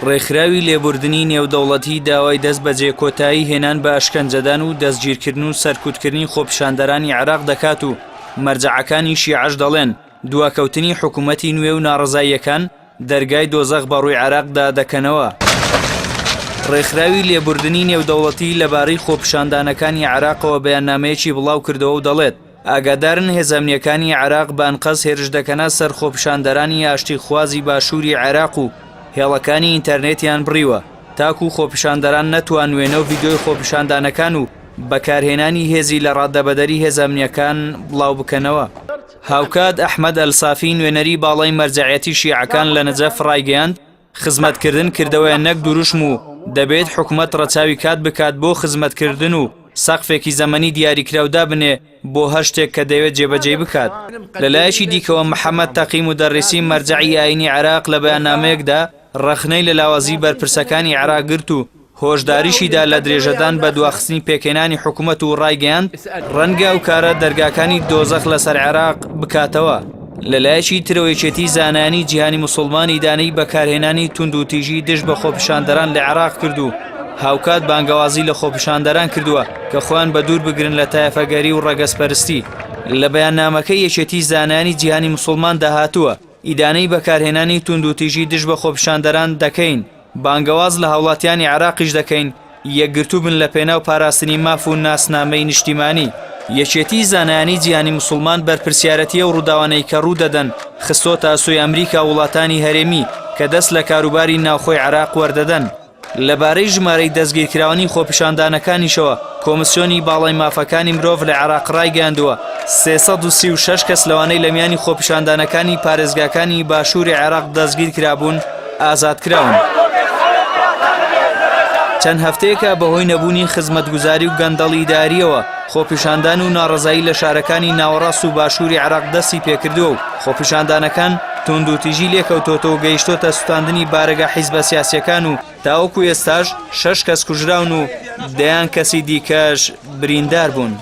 ڕێکخراوی لێبوردنی نێودەوڵەتی داوای دەست بە جێکۆتایی هێنان بە ئەشکەنجەدان و دەستگیرکردن و سەرکوتکردنی خۆپیشاندەرانی عێراق دەکات و مەرجەعەکانی شیعەش دەڵێن دواکەوتنی حکوومەتی نوێ و ناڕەزاییەکان دەرگای دۆزەخ بەڕووی عێراقدا دەکەنەوە. ڕێکخراوی لێبوردنی نێودەوڵەتی لەبارەی خۆپیشاندانەکانی عێراقەوە بەیاننامەیەکی بڵاو کردەوە و دەڵێت ئاگادارن هێزەمنیەکانی عێراق بە ئەنقەز هێرش دەکەنە سەر خۆپیشاندەرانی ئاشتیخوازی باشووری عێراق و هێڵەکانی ئینتەرنێتیان بڕیوە تاکو خۆپیشاندەران نەتوانوێنە و ڤیدیۆی خۆپیشاندانەکان و بەکارهێنانی هێزی لە ڕاددەبەدەری هێزەمنیەکان بڵاو بکەنەوە. هاوکات ئەحمەد ئەلسافی نوێنەری باڵای مەرجەعیەتی شیعەکان لە نەجەف ڕایگەیاند خزمەتکردن کردەوەیە نەک دروشم و دەبێت حکوومەت ڕەچاوی کات بکات بۆ خزمەتکردن و سەقفێکی زەمەنی دیاریکراودا بنێ بۆ هەر شتێک کە دەوێت جێبەجێ بکات. لەلایەکی دیکەوە محەممەد تەقی مودەڕیسی مەرجەعی ئاینی عێراق لە بەیاننامەیەکدا ڕەخنەی لە لاوازی بەرپرسەکانی عێراق گرت و هۆشداریشیدا لە درێژەدان بە دواخستنی پێکێنانی حکوومەت و ڕایگەیاند ڕەنگە ئەو کارە دەرگاکانی دۆزەخ لەسەر عێراق بکاتەوە. لەلایەکی ترەوەیەکێتی زانانی جیهانی موسڵمانی دانەی بەکارهێنانی توند و تیژی دژ بە خۆپیشاندەران لە عێراق کرد و هاوکات بانگەوازی لە خۆپیشاندەران کردووە کە خۆیان بە دوور بگرن لە تایەفەگەری و ڕەگەزپەرستی. لە بەیاننامەکەی یەکێتی زانانی جیهانی موسڵمان داهاتووە ئیدانەی بەکارهێنانی توند و تیژی دژ بە خۆپیشاندەران دەکەین، بانگەواز لە هاوڵاتیانی عێراقیش دەکەین یەکگرتوو بن لە پێناو پاراستنی ماف و ناسنامەی نیشتیمانی. یەکێتی زانایانی جیهانی موسڵمان بەرپرسیارەتیە و ڕووداوانەی کە ڕوودەدەن خستۆتە سوی ئەمریکا وڵاتانی هەرێمی کە دەست لە کاروباری ناوخۆی عێراق وەردەدەن. لەبارەی ژمارەی دەستگیرکراوەی خۆپیشاندانەکانیشەوە کۆمسیۆنی باڵای مافەکانی مرۆڤ لە عێراق ڕایگەیاندووە 336 کەس لەوانەی لە میانی خۆپیشاندانەکانی پارێزگاکانی باشووری عێراق دەستگیر کرابوون ئازادکراون. چەند هەفتەیەکە بەهۆی نەبوونی خزمەتگوزاری و گەندەڵی داریەوە خۆپیشاندان و ناڕەزایی لە شارەکانی ناوەڕاست و باشووری عێراق دەستی پێکردووە و خۆپیشاندانەکان توند و تیژی لێکەوتۆتە و گەیشتۆتە سوتاندنی بارەگە حیزبە سیاسیەکان و تاوەکو ئێستاش 6 کەس کوژراون و دەیان کەسی دیکەش بریندار بوون.